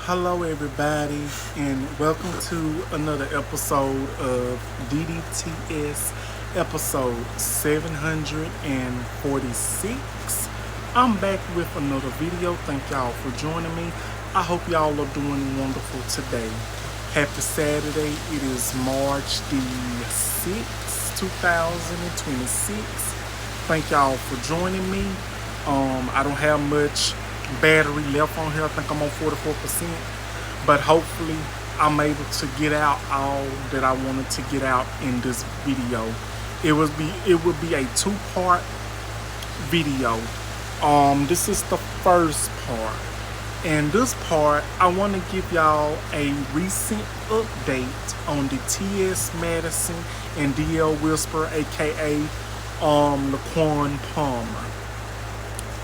Hello, everybody, and welcome to another episode of DDTS, episode 746. I'm back with another video. Thank y'all for joining me. I hope y'all are doing wonderful today. Happy Saturday. It is March the 6th, 2026. Thank y'all for joining me. I don't have much battery left on here. I think I'm on 44%, but hopefully I'm able to get out all that I wanted to get out in this video. It would be a two-part video. This is the first part. And this part, I want to give y'all a recent update on the TS Madison and DL Whisper, aka Laquan Palmer.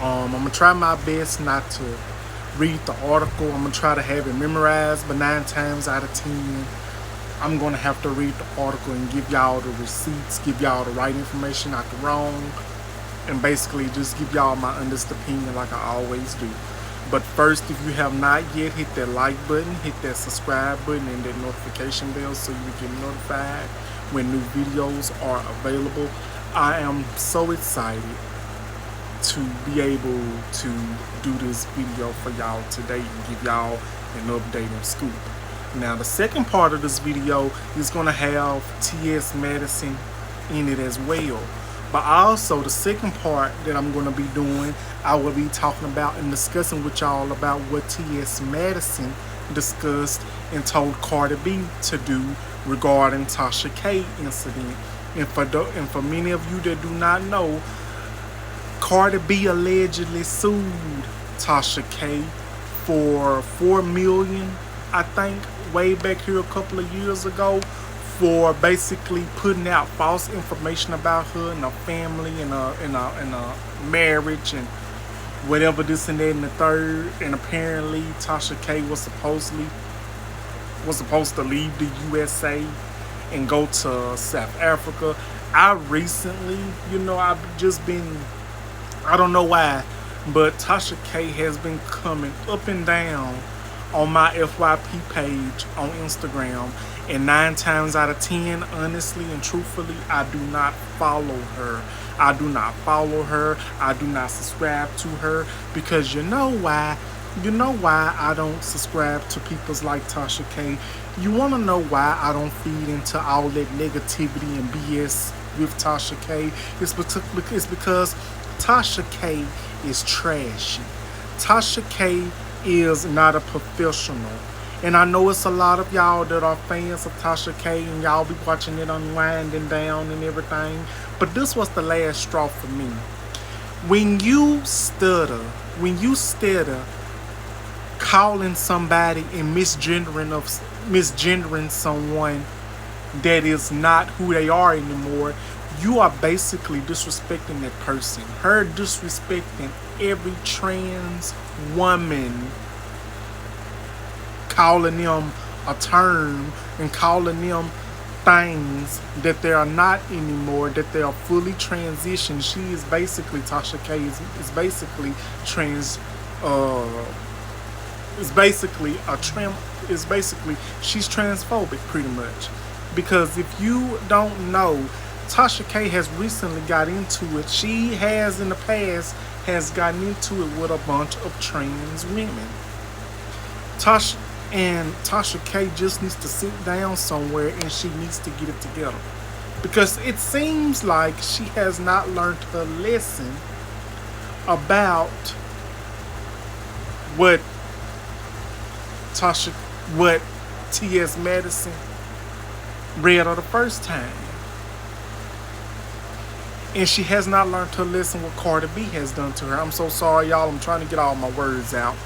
I'm gonna try my best not to read the article. I'm gonna try to have it memorized, but 9 times out of 10, I'm gonna have to read the article and give y'all the receipts, give y'all the right information, not the wrong, and basically just give y'all my honest opinion like I always do. But first, if you have not yet, hit that like button, hit that subscribe button, and that notification bell so you get notified when new videos are available. I am so excited to be able to do this video for y'all today and give y'all an update and scoop. Now, the second part of this video is going to have TS Madison in it as well. But also, the second part that I'm going to be doing, I will be talking about and discussing with y'all about what TS Madison discussed and told Cardi B to do regarding Tasha K incident. And for many of you that do not know, Cardi B allegedly sued Tasha K for $4 million, I think, way back here a couple of years ago, for basically putting out false information about her and her family and a marriage and whatever, this and that and the third. And apparently Tasha K was supposed to leave the USA and go to South Africa. I recently, I've just been, I don't know why, but Tasha K has been coming up and down on my FYP page on Instagram, and 9 times out of 10, honestly and truthfully, I do not follow her. I do not subscribe to her, because you know why I don't subscribe to people like Tasha K. You want to know why I don't feed into all that negativity and BS with Tasha K? It's because Tasha K is trashy. Tasha K is not a professional. And I know it's a lot of y'all that are fans of Tasha K, and y'all be watching it unwinding down and everything. But this was the last straw for me. When you stutter calling somebody and misgendering someone that is not who they are anymore, you are basically disrespecting that person. Her disrespecting every trans woman, calling them a term and calling them things that they are not anymore, that they are fully transitioned. She is basically, Tasha K is basically she's transphobic pretty much. Because if you don't know, Tasha K has recently got into it. She has in the past gotten into it with a bunch of trans women. Tasha K just needs to sit down somewhere, and she needs to get it together. Because it seems like she has not learned her lesson about what TS Madison read her the first time. And she has not learned her lesson what Cardi B has done to her. I'm so sorry, y'all. I'm trying to get all my words out.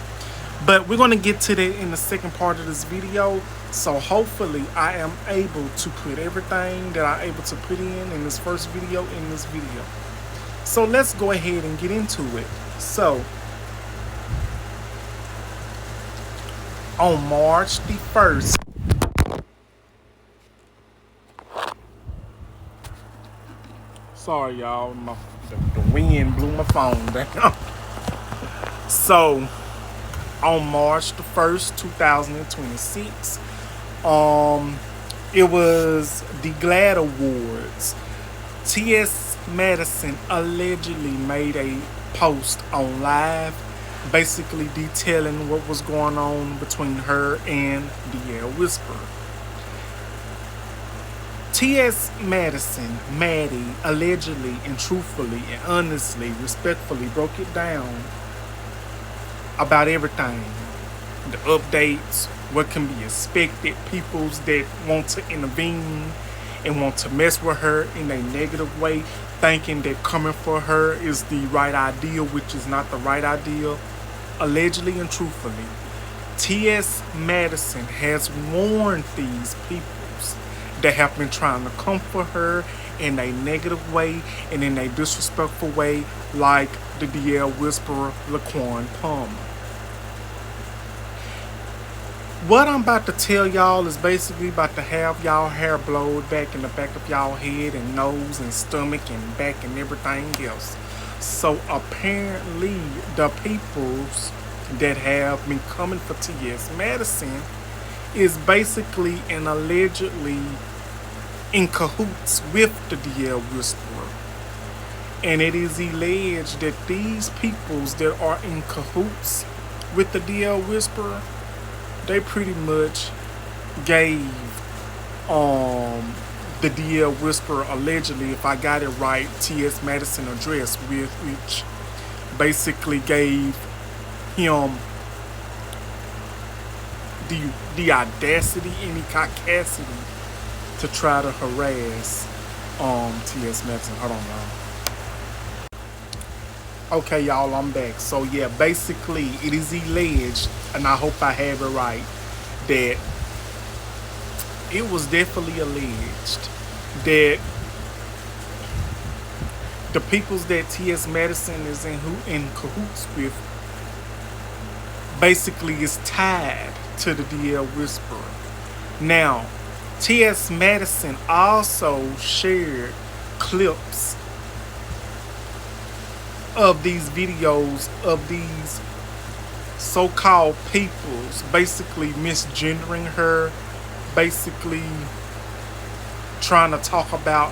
But we're going to get to that in the second part of this video. So hopefully I am able to put everything that I'm able to put in this first video in this video. So let's go ahead and get into it. So on March the 1st, sorry y'all, the wind blew my phone down. So on March the 1st, 2026. It was the GLAAD Awards. TS Madison allegedly made a post on live basically detailing what was going on between her and DL Whisperer. TS Madison, Maddie, allegedly and truthfully and honestly, respectfully broke it down about everything. The updates, what can be expected, peoples that want to intervene and want to mess with her in a negative way, thinking that coming for her is the right idea, which is not the right idea. Allegedly and truthfully, T.S. Madison has warned these peoples that have been trying to come for her in a negative way and in a disrespectful way, like the DL Whisperer, Laquan Palmer. What I'm about to tell y'all is basically about to have y'all hair blowed back in the back of y'all head and nose and stomach and back and everything else. So apparently the peoples that have been coming for T.S. Madison is basically and allegedly in cahoots with the DL Whisperer. And it is alleged that these peoples that are in cahoots with the DL Whisperer, they pretty much gave the DL Whisperer, allegedly, if I got it right, T.S. Madison address, with which basically gave him the audacity and the caucasity to try to harass T.S. Madison. Hold on, y'all. Okay, y'all, I'm back. So yeah, basically it is alleged, and I hope I have it right, that it was definitely alleged that the peoples that T.S. Madison is in cahoots with basically is tied to the DL Whisperer. Now, T.S. Madison also shared clips of these videos of these so-called peoples basically misgendering her, basically trying to talk about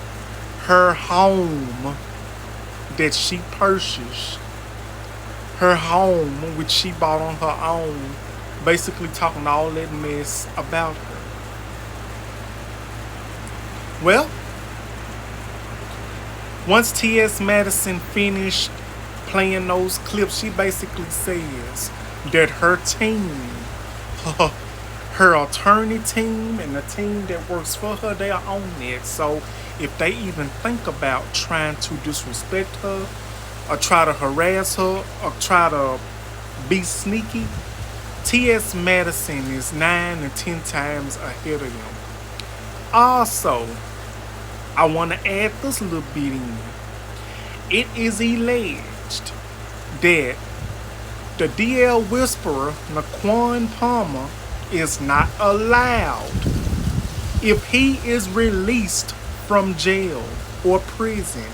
her home that she purchased, her home which she bought on her own, basically talking all that mess about her. Well, once T.S. Madison finished playing those clips, she basically says that her team, her attorney team and the team that works for her, they are on it. So if they even think about trying to disrespect her or try to harass her or try to be sneaky, T.S. Madison is 9 to 10 times ahead of them. Also, I want to add this little bit in. It is alleged that the DL Whisperer, Laquan Palmer, is not allowed, if he is released from jail or prison,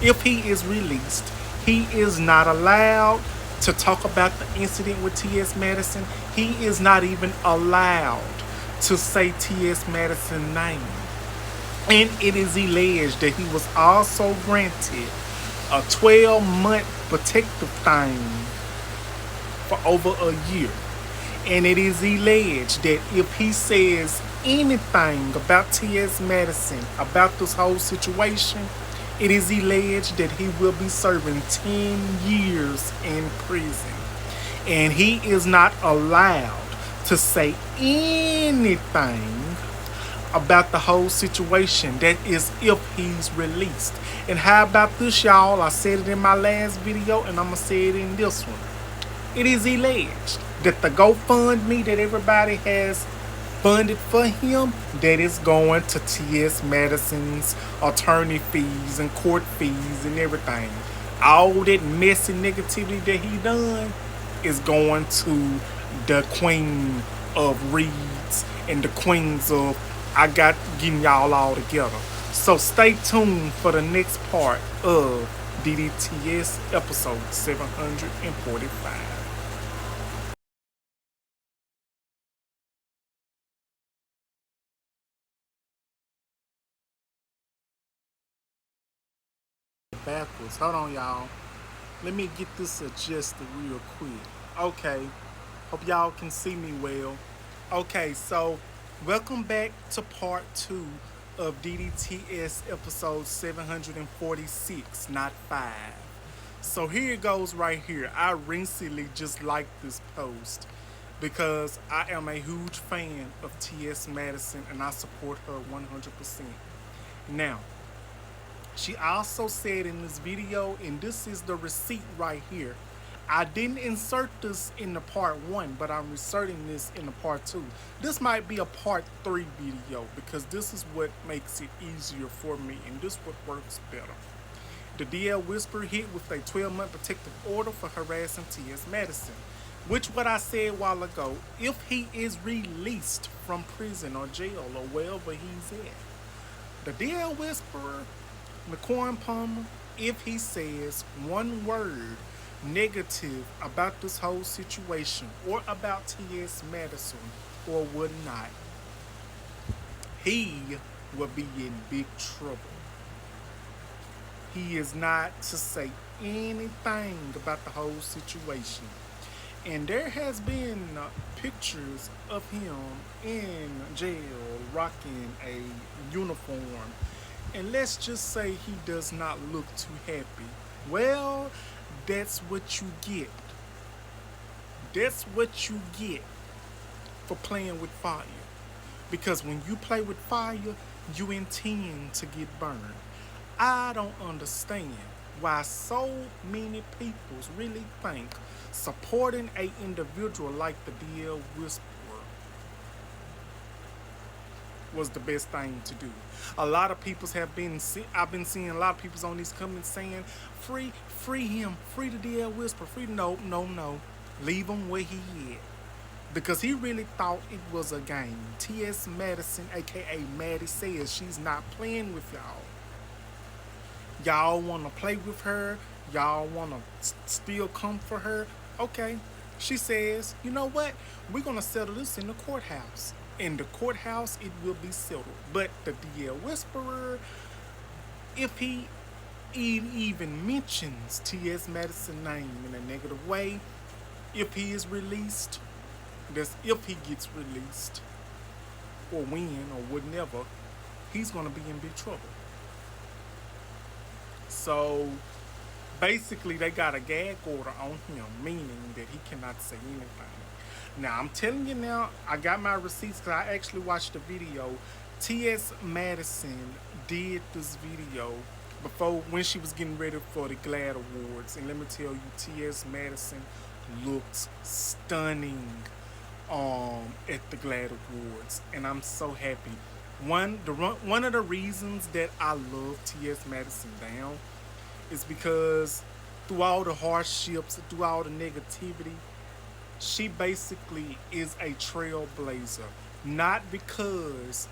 if he is released, he is not allowed to talk about the incident with T.S. Madison. He is not even allowed to say T.S. Madison's name. And it is alleged that he was also granted a 12-month protective thing for over a year. And it is alleged that if he says anything about T.S. Madison, about this whole situation, it is alleged that he will be serving 10 years in prison. And he is not allowed to say anything about the whole situation. That is if he's released. And how about this, y'all? I said it in my last video and I'm going to say it in this one. It is alleged that the GoFundMe that everybody has funded for him, that is going to T.S. Madison's attorney fees and court fees and everything. All that messy negativity that he done is going to the queen of reads and the queens of I got getting y'all all together. So stay tuned for the next part of DDTS episode 745. backwards. Hold on, y'all. Let me get this adjusted real quick. Okay. Hope y'all can see me well. Okay, so welcome back to part 2 of DDTS episode 746, not 5. So here it goes right here. I recently just liked this post because I am a huge fan of TS Madison and I support her 100%. Now, she also said in this video, and this is the receipt right here. I didn't insert this in the part 1, but I'm inserting this in the part 2. This might be a part 3 video because this is what makes it easier for me and this what works better. The DL Whisperer hit with a 12-month protective order for harassing TS Madison, which what I said a while ago, if he is released from prison or jail or wherever he's at, the DL Whisperer, McCoy Palmer, if he says one word negative about this whole situation or about T.S. Madison or whatnot, he will be in big trouble. He is not to say anything about the whole situation. And there has been pictures of him in jail rocking a uniform. And let's just say he does not look too happy. Well, that's what you get. That's what you get for playing with fire. Because when you play with fire, you intend to get burned. I don't understand why so many people really think supporting an individual like the DL Whisperer was the best thing to do. A lot of people I've been seeing a lot of people on these comments saying, free him, free the DL Whisperer, free. No. Leave him where he is. Because he really thought it was a game. TS Madison, aka Maddie, says she's not playing with y'all. Y'all want to play with her. Y'all want to still come for her. Okay. She says, you know what? We're going to settle this in the courthouse. In the courthouse, it will be settled. But the DL Whisperer, if he even mentions T.S. Madison's name in a negative way, if he is released, that's if he gets released, or when, or whatever, he's going to be in big trouble. So, basically, they got a gag order on him, meaning that he cannot say anything. Now, I'm telling you now, I got my receipts because I actually watched the video. T.S. Madison did this video before, when she was getting ready for the GLAAD Awards. And let me tell you, T.S. Madison looks stunning at the GLAAD Awards. And I'm so happy. One of the reasons that I love T.S. Madison down is because through all the hardships, through all the negativity, she basically is a trailblazer. Not because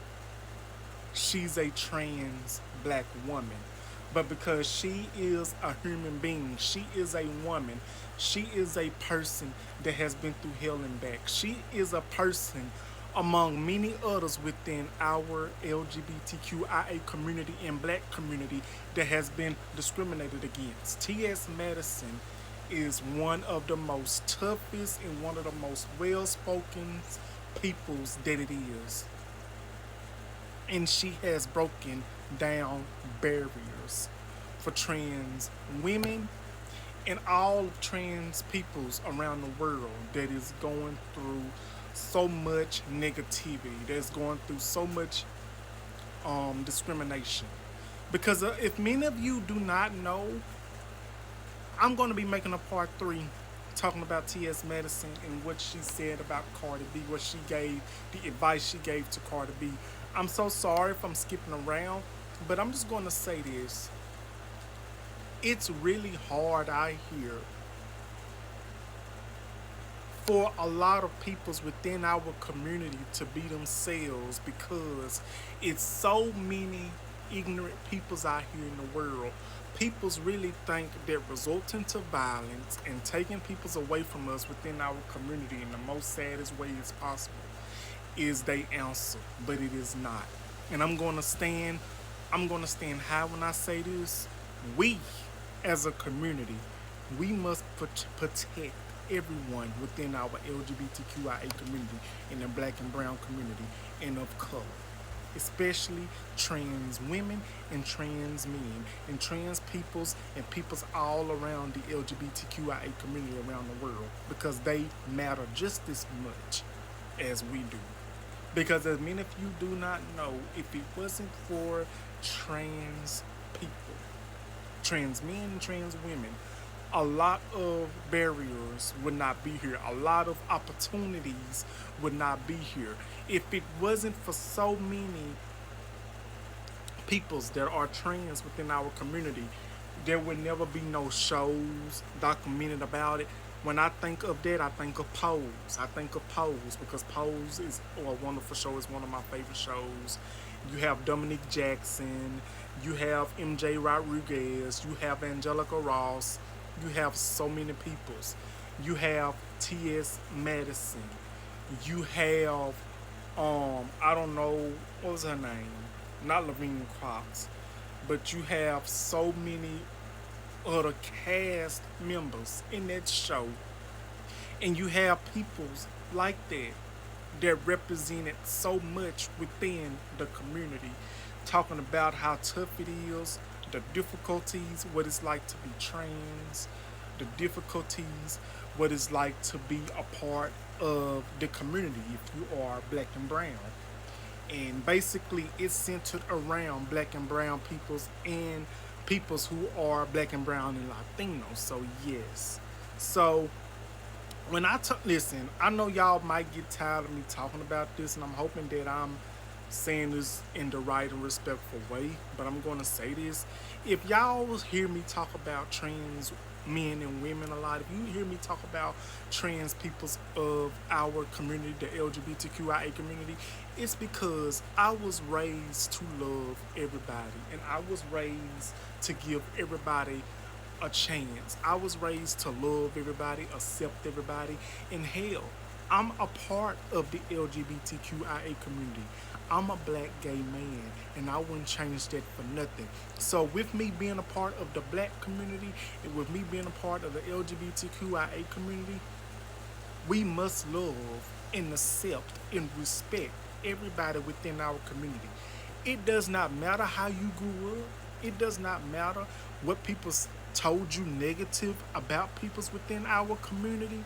she's a trans black woman, but because she is a human being. She is a woman. She is a person that has been through hell and back. She is a person among many others within our LGBTQIA community and black community that has been discriminated against. T.S. Madison is one of the most toughest and one of the most well-spoken peoples that it is. And she has broken down barriers for trans women and all trans peoples around the world that is going through so much negativity, that's going through so much discrimination. Because if many of you do not know, I'm going to be making a part 3 talking about T.S. Madison and what she said about Cardi B, what she gave, the advice she gave to Cardi B. I'm so sorry if I'm skipping around, but I'm just going to say this. It's really hard out here for a lot of peoples within our community to be themselves because it's so many ignorant peoples out here in the world. Peoples really think that resulting to violence and taking peoples away from us within our community in the most saddest way as possible is they answer, but it is not. And I'm gonna stand high when I say this. We, as a community, we must protect everyone within our LGBTQIA community and the black and brown community and of color, especially trans women and trans men and trans peoples and peoples all around the LGBTQIA community around the world, because they matter just as much as we do. Because as many of you do not know, if it wasn't for trans people, trans men and trans women, a lot of barriers would not be here. A lot of opportunities would not be here. If it wasn't for so many peoples that are trans within our community, there would never be no shows documented about it. When I think of that, I think of Pose. I think of Pose because Pose is a wonderful show. It's one of my favorite shows. You have Dominique Jackson, you have MJ Rodriguez, you have Angelica Ross, you have so many peoples. You have TS Madison. You have I don't know what was her name, not Laverne Cox, but you have so many other cast members in that show, and you have peoples like that that represented so much within the community, talking about how tough it is, the difficulties, what it's like to be trans, the difficulties, what it's like to be a part of the community if you are black and brown. And basically, it's centered around black and brown peoples and peoples who are black and brown and Latinos. So, yes. So, when listen, I know y'all might get tired of me talking about this, and I'm hoping that I'm saying this in the right and respectful way, but I'm going to say this. If y'all hear me talk about trans men and women a lot, if you hear me talk about trans peoples of our community, the LGBTQIA community, it's because I was raised to love everybody, and I was raised to give everybody a chance. I was raised to love everybody, accept everybody, and hell, I'm a part of the LGBTQIA community. I'm a black gay man, and I wouldn't change that for nothing. So with me being a part of the black community and with me being a part of the LGBTQIA community, we must love and accept and respect everybody within our community. It does not matter how you grew up. It does not matter what people told you negative about peoples within our community.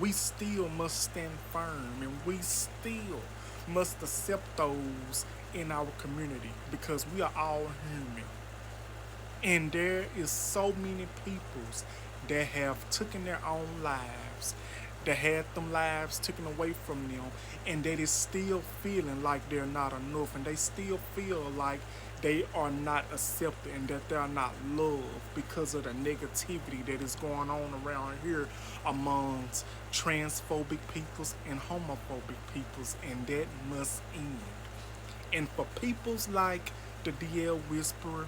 We still must stand firm, and we still must accept those in our community, because we are all human. And there is so many peoples that have taken their own lives, that had them lives taken away from them, and that is still feeling like they're not enough, and they still feel like they are not accepted and that they are not loved because of the negativity that is going on around here amongst transphobic peoples and homophobic peoples, and that must end. And for peoples like the DL Whisperer,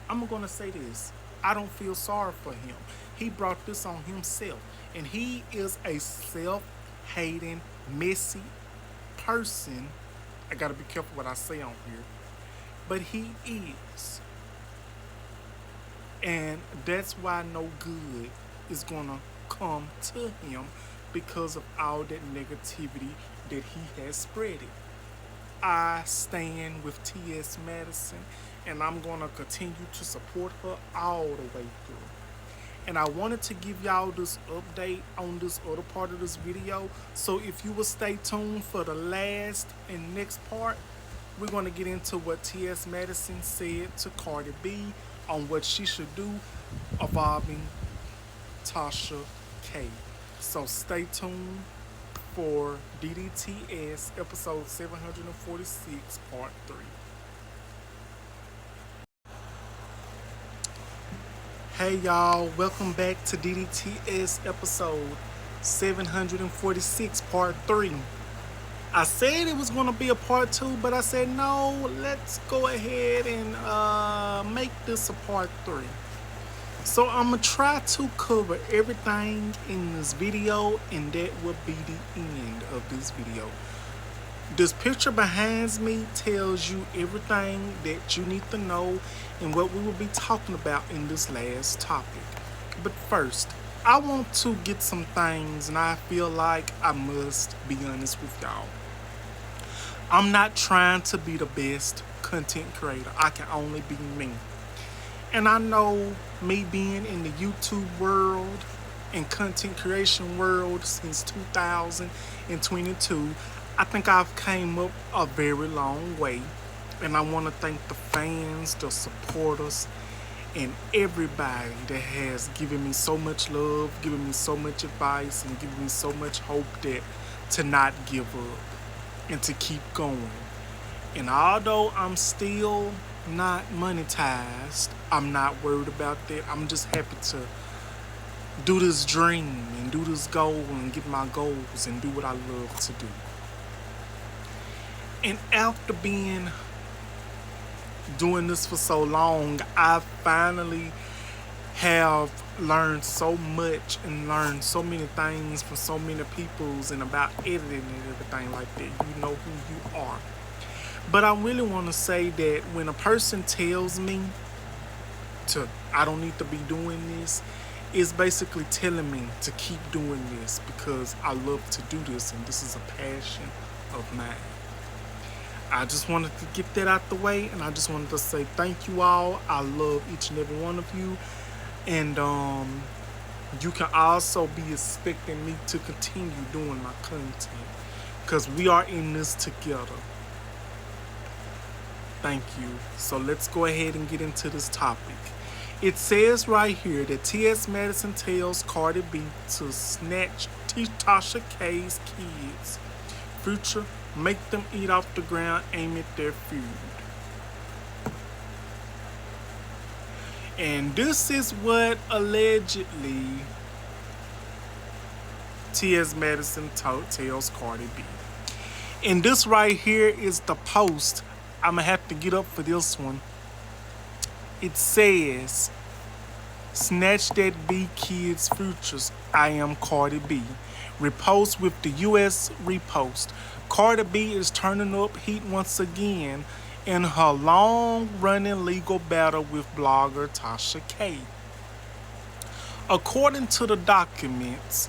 I'm gonna say this. I don't feel sorry for him. He brought this on himself, and he is a self-hating, messy person. I gotta be careful what I say on here, but he is. And that's why no good is gonna come to him because of all that negativity that he has spread. I stand with TS Madison, and I'm gonna continue to support her all the way through. And I wanted to give y'all this update on this other part of this video. So if you will stay tuned for the last and next part, we're going to get into what T.S. Madison said to Cardi B on what she should do involving Tasha K. So stay tuned for DDTS episode 746 part 3. Hey y'all, welcome back to DDTS episode 746 part 3. I said it was going to be a part 2, but I said no, let's go ahead and make this a part 3. So I'm going to try to cover everything in this video, and that will be the end of this video. This picture behind me tells you everything that you need to know and what we will be talking about in this last topic. But first, I want to get some things, and I feel like I must be honest with y'all. I'm not trying to be the best content creator. I can only be me. And I know me being in the YouTube world and content creation world since 2022, I think I've came up a very long way. And I want to thank the fans, the supporters, and everybody that has given me so much love, given me so much advice, and given me so much hope that to not give up and to keep going. And although I'm still not monetized, I'm not worried about that. I'm just happy to do this dream and do this goal and get my goals and do what I love to do. And after doing this for so long, I finally have learned so much and learned so many things from so many peoples and about editing and everything like that. You know who you are. But I really want to say that when a person tells me I don't need to be doing this, it's basically telling me to keep doing this because I love to do this and this is a passion of mine. I just wanted to get that out the way, and I just wanted to say thank you all. I love each and every one of you. And you can also be expecting me to continue doing my content because we are in this together. Thank you. So let's go ahead and get into this topic. It says right here that TS Madison tells Cardi B to snatch Tasha K's kids. Future, make them eat off the ground, aim at their food. And this is what allegedly TS Madison tells Cardi B. And this right here is the post. I'm going to have to get up for this one. It says, snatch that B kids' futures. I am Cardi B. Repost with the US repost. Cardi B is turning up heat once again in her long-running legal battle with blogger Tasha K. According to the documents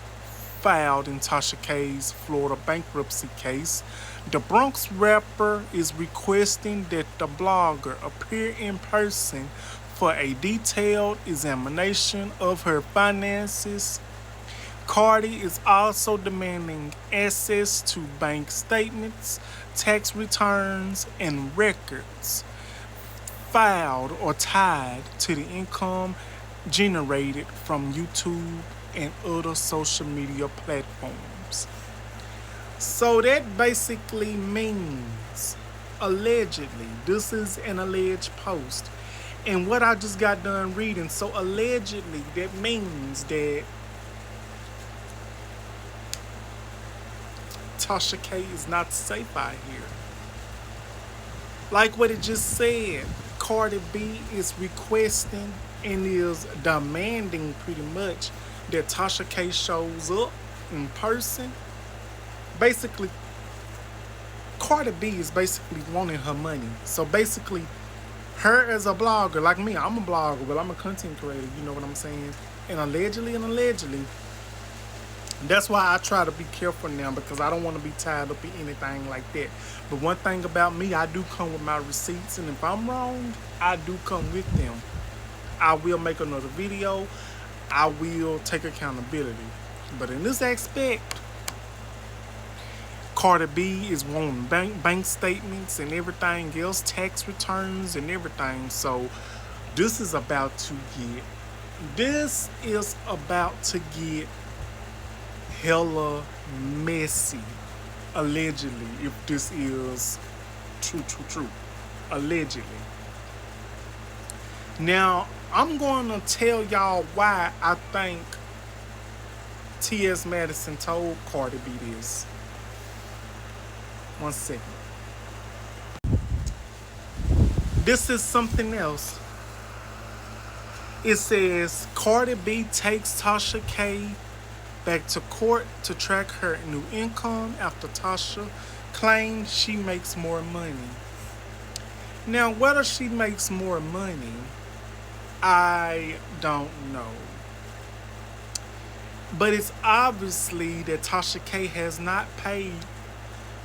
filed in Tasha K's Florida bankruptcy case, the Bronx rapper is requesting that the blogger appear in person for a detailed examination of her finances. Cardi is also demanding access to bank statements, tax returns, and records filed or tied to the income generated from YouTube and other social media platforms. So that basically means, allegedly, this is an alleged post. And what I just got done reading, so allegedly, that means that Tasha K is not safe out here. Like what it just said, Cardi B is requesting and is demanding pretty much that Tasha K shows up in person. Basically, Cardi B is basically wanting her money. So basically, her as a blogger, like me, I'm a blogger, but I'm a content creator, you know what I'm saying? And allegedly, that's why I try to be careful now because I don't want to be tied up in anything like that. But one thing about me, I do come with my receipts, and if I'm wrong, I do come with them. I will make another video. I will take accountability. But in this aspect, Cardi B is wanting bank statements and everything else, tax returns and everything. So this is about to get hella messy, allegedly, if this is true, allegedly. Now, I'm going to tell y'all why I think TS Madison told Cardi B this. 1 second. This is something else. It says, Cardi B takes Tasha K back to court to track her new income after Tasha claims she makes more money. Now, whether she makes more money, I don't know. But it's obviously that Tasha K has not paid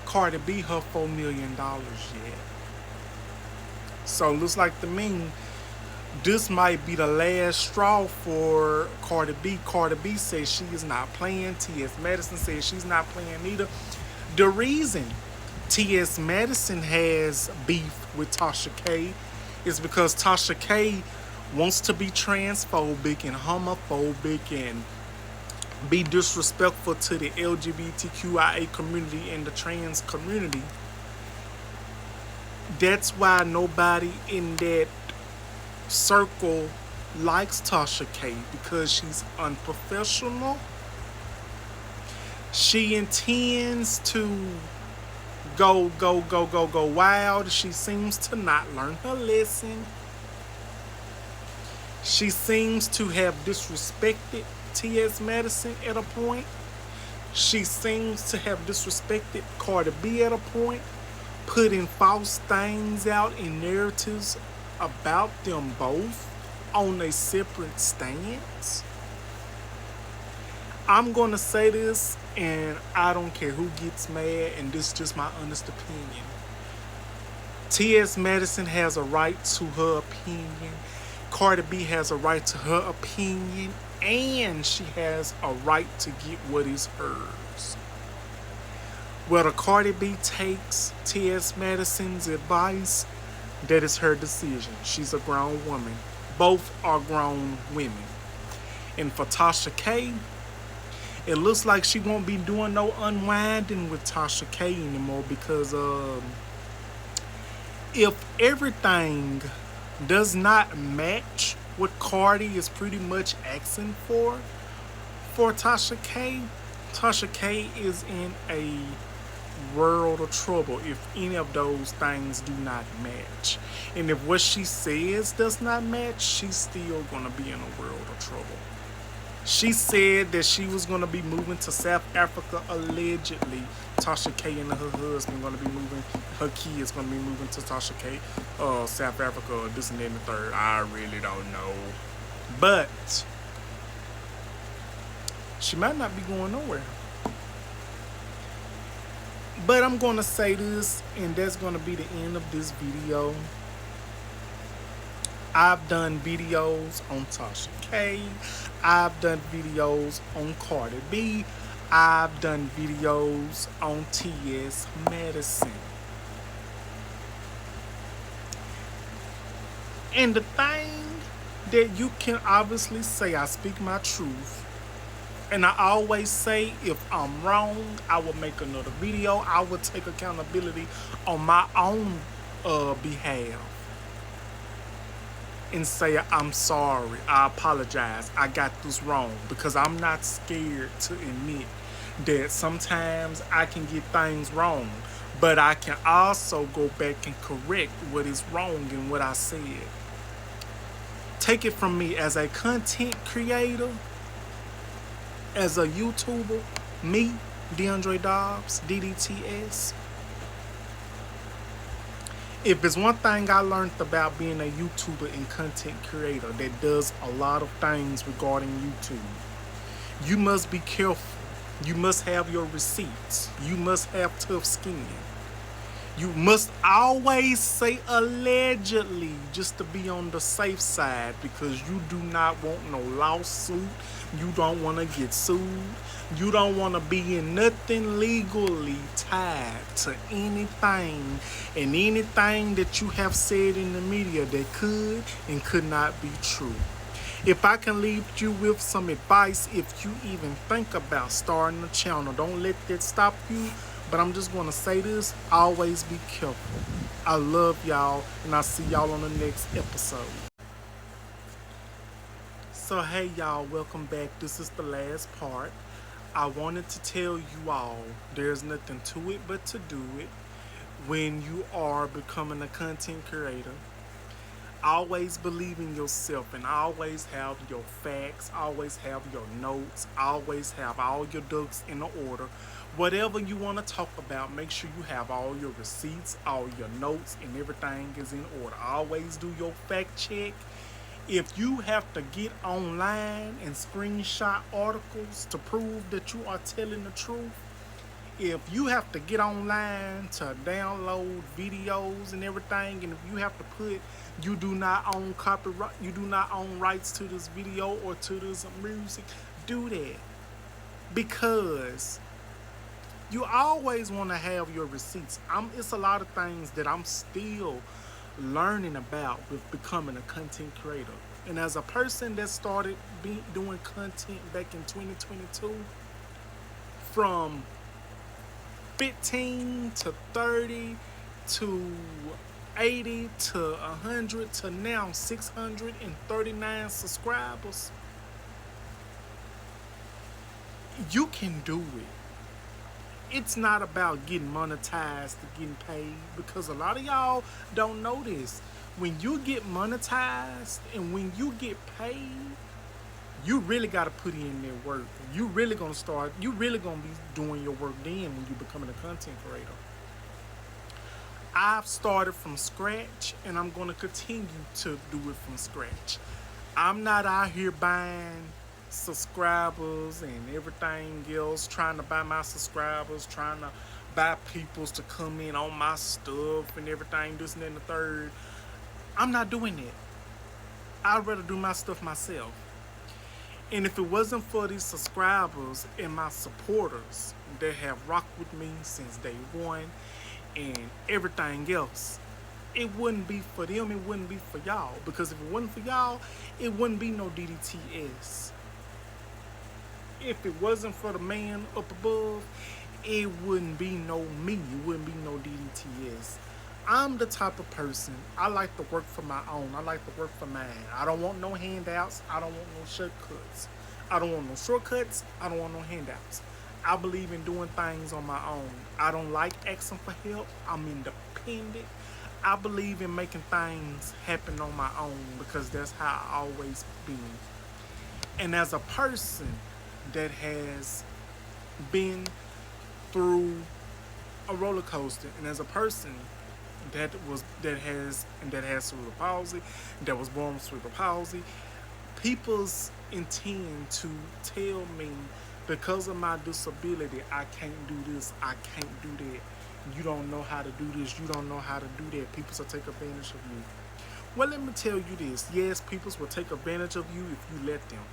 Cardi B her $4 million yet. So it looks like to me this might be the last straw for Cardi B. Cardi B says she is not playing. TS Madison says she's not playing either. The reason TS Madison has beef with Tasha K is because Tasha K wants to be transphobic and homophobic and be disrespectful to the LGBTQIA community and the trans community. That's why nobody in that circle likes Tasha K, because she's unprofessional. She intends to go wild. She seems to not learn her lesson. She seems to have disrespected TS Madison at a point. She seems to have disrespected Cardi B at a point, putting false things out in narratives about them both on a separate stance. I'm gonna say this, and I don't care who gets mad, and this is just my honest opinion. T.S. Madison has a right to her opinion. Cardi B has a right to her opinion, and she has a right to get what is hers. Whether Cardi B takes T.S. Madison's advice, that is her decision. She's a grown woman. Both are grown women. And for Tasha K, it looks like she won't be doing no unwinding with Tasha K anymore, because if everything does not match what Cardi is pretty much asking for Tasha K is in a world of trouble if any of those things do not match. And if what she says does not match, she's still gonna be in a world of trouble. She said that she was gonna be moving to South Africa, allegedly. Tasha K and her husband gonna be moving, her kids gonna be moving to Tasha K, South Africa, this and that and the third. I really don't know. But she might not be going nowhere. But I'm going to say this, and that's going to be the end of this video. I've done videos on Tasha K. I've done videos on Cardi B. I've done videos on TS Madison. And the thing that you can obviously say, I speak my truth. And I always say, if I'm wrong, I will make another video. I will take accountability on my own behalf and say, I'm sorry, I apologize, I got this wrong. Because I'm not scared to admit that sometimes I can get things wrong, but I can also go back and correct what is wrong in what I said. Take it from me, as a content creator, as a YouTuber, me, DeAndre Dobbs, DDTS. If there's one thing I learned about being a YouTuber and content creator that does a lot of things regarding YouTube, you must be careful. You must have your receipts. You must have tough skin. You must always say allegedly, just to be on the safe side, because you do not want no lawsuit. You don't want to get sued. You don't want to be in nothing legally tied to anything and anything that you have said in the media that could and could not be true. If I can leave you with some advice, if you even think about starting a channel, don't let that stop you. But I'm just going to say this, always be careful. I love y'all, and I'll see y'all on the next episode. So hey y'all, welcome back. This is the last part. I wanted to tell you all, there's nothing to it but to do it. When you are becoming a content creator, always believe in yourself, and always have your facts, always have your notes, always have all your ducks in order Whatever you want to talk about, make sure you have all your receipts, all your notes, and everything is in order. Always do your fact check. If you have to get online and screenshot articles to prove that you are telling the truth, if you have to get online to download videos and everything, and if you have to put you do not own copyright, you do not own rights to this video or to this music, do that. Because you always want to have your receipts. It's a lot of things that I'm still learning about with becoming a content creator. And as a person that started doing content back in 2022, from 15 to 30 to 80 to 100 to now 639 subscribers, you can do it. It's not about getting monetized or getting paid, because a lot of y'all don't know this. When you get monetized and when you get paid, you really got to put in their work. You really going to be doing your work then when you becoming a content creator. I've started from scratch and I'm going to continue to do it from scratch. I'm not out here buying subscribers and everything else, trying to buy my subscribers, trying to buy peoples to come in on my stuff and everything, this and that and the third. I'm not doing it. I'd rather do my stuff myself. And if it wasn't for these subscribers and my supporters that have rocked with me since day one and everything else, it wouldn't be for them, it wouldn't be for y'all. Because if it wasn't for y'all, it wouldn't be no DDTS. If it wasn't for the man up above, it wouldn't be no me. It wouldn't be no DDTS. I'm the type of person, I like to work for my own. I like to work for mine. I don't want no handouts. I don't want no shortcuts. I don't want no shortcuts. I don't want no handouts. I believe in doing things on my own. I don't like asking for help. I'm independent. I believe in making things happen on my own because that's how I always been. And as a person that has been through a roller coaster, and as a person that has cerebral palsy, that was born with cerebral palsy, people's intend to tell me because of my disability, I can't do this, I can't do that. You don't know how to do this, you don't know how to do that. People will take advantage of you. Well, let me tell you this. Yes, people will take advantage of you if you let them.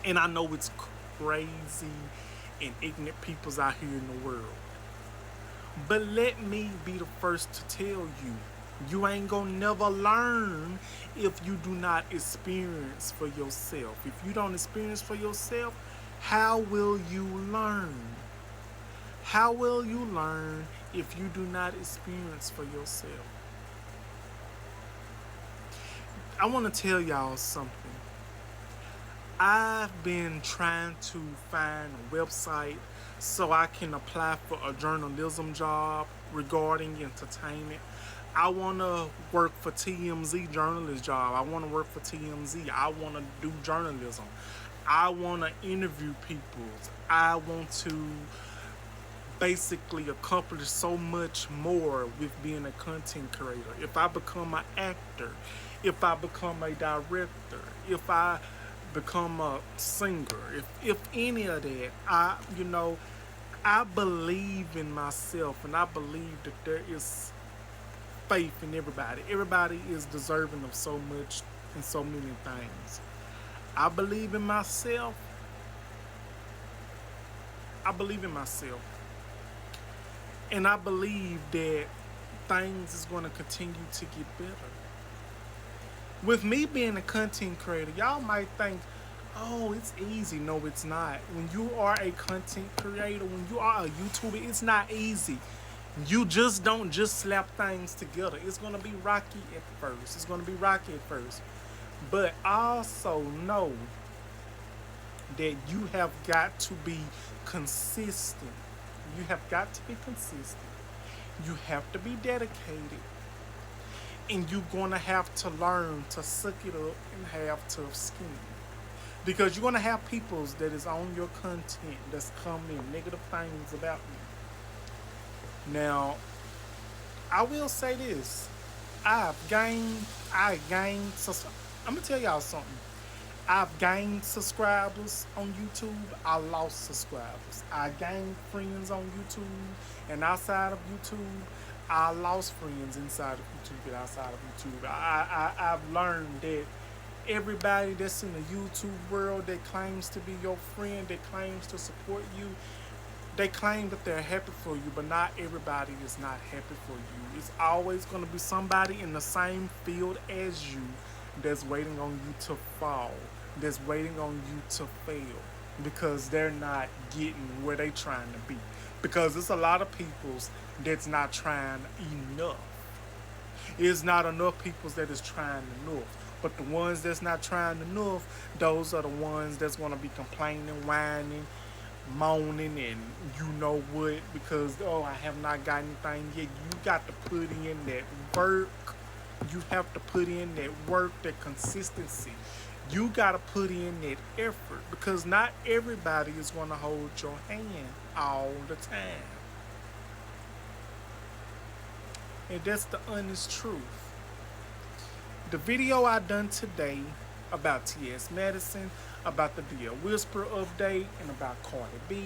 And I know it's crazy and ignorant peoples out here in the world. But let me be the first to tell you, you ain't gonna never learn if you do not experience for yourself. If you don't experience for yourself, how will you learn? How will you learn if you do not experience for yourself? I want to tell y'all something. I've been trying to find a website so I can apply for a journalism job regarding entertainment. I want to work for TMZ journalist job. I want to work for TMZ. I want to do journalism. I want to interview people. I want to basically accomplish so much more with being a content creator. If I become an actor, if I become a director, if I become a singer, if any of that, I believe in myself, and I believe that there is faith in everybody. Everybody is deserving of so much and so many things. I believe in myself. I believe in myself. And I believe that things is going to continue to get better. With me being a content creator, y'all might think, oh, it's easy. No, it's not. When you are a content creator, when you are a YouTuber, it's not easy. You just don't just slap things together. It's going to be rocky at first. But also know that you have got to be consistent. You have got to be consistent. You have to be dedicated. And you're going to have to learn to suck it up and have tough skin. Because you're gonna have peoples that is on your content that's coming negative things about you. Now, I will say this. I gained, I'm gonna tell y'all something. I've gained subscribers on YouTube. I lost subscribers. I gained friends on YouTube and outside of YouTube. I lost friends inside of YouTube and outside of YouTube. I've learned that everybody that's in the YouTube world that claims to be your friend, that claims to support you, they claim that they're happy for you, but not everybody is not happy for you. It's always going to be somebody in the same field as you that's waiting on you to fall, that's waiting on you to fail, because they're not getting where they trying to be. Because it's a lot of peoples that's not trying enough. It's not enough peoples that is trying enough. But the ones that's not trying enough, those are the ones that's going to be complaining, whining, moaning, and you know what, because oh, I have not got anything yet. You got to put in that work. You have to put in that work, that consistency. You got to put in that effort, because not everybody is going to hold your hand all the time. And that's the honest truth. The video I done today about TS Madison, about the Dear Whisper update, and about Cardi B,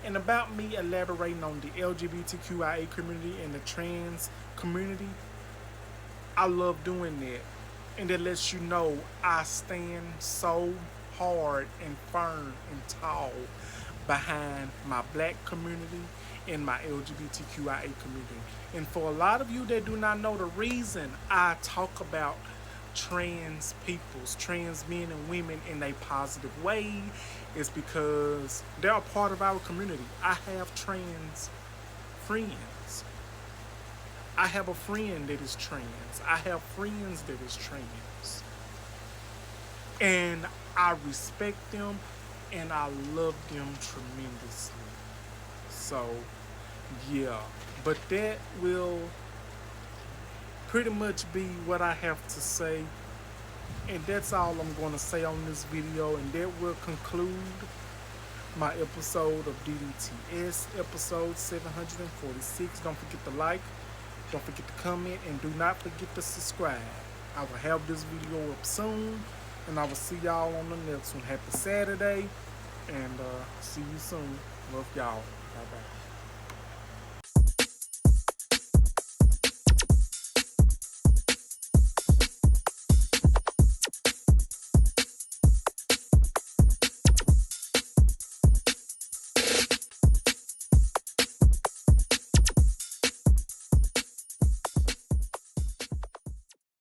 and about me elaborating on the LGBTQIA community and the trans community, I love doing that. And it lets you know I stand so hard and firm and tall behind my black community and my LGBTQIA community. And for a lot of you that do not know, the reason I talk about trans peoples, trans men and women in a positive way is because they're a part of our community. I have trans friends. I have a friend that is trans. I have friends that is trans. And I respect them and I love them tremendously. So, yeah. But that will pretty much be what I have to say. And that's all I'm going to say on this video. And that will conclude my episode of DDTS, episode 746. Don't forget to like. Don't forget to comment, and do not forget to subscribe. I will have this video up soon, and I will see y'all on the next one. Happy Saturday, and see you soon. Love y'all. Bye-bye.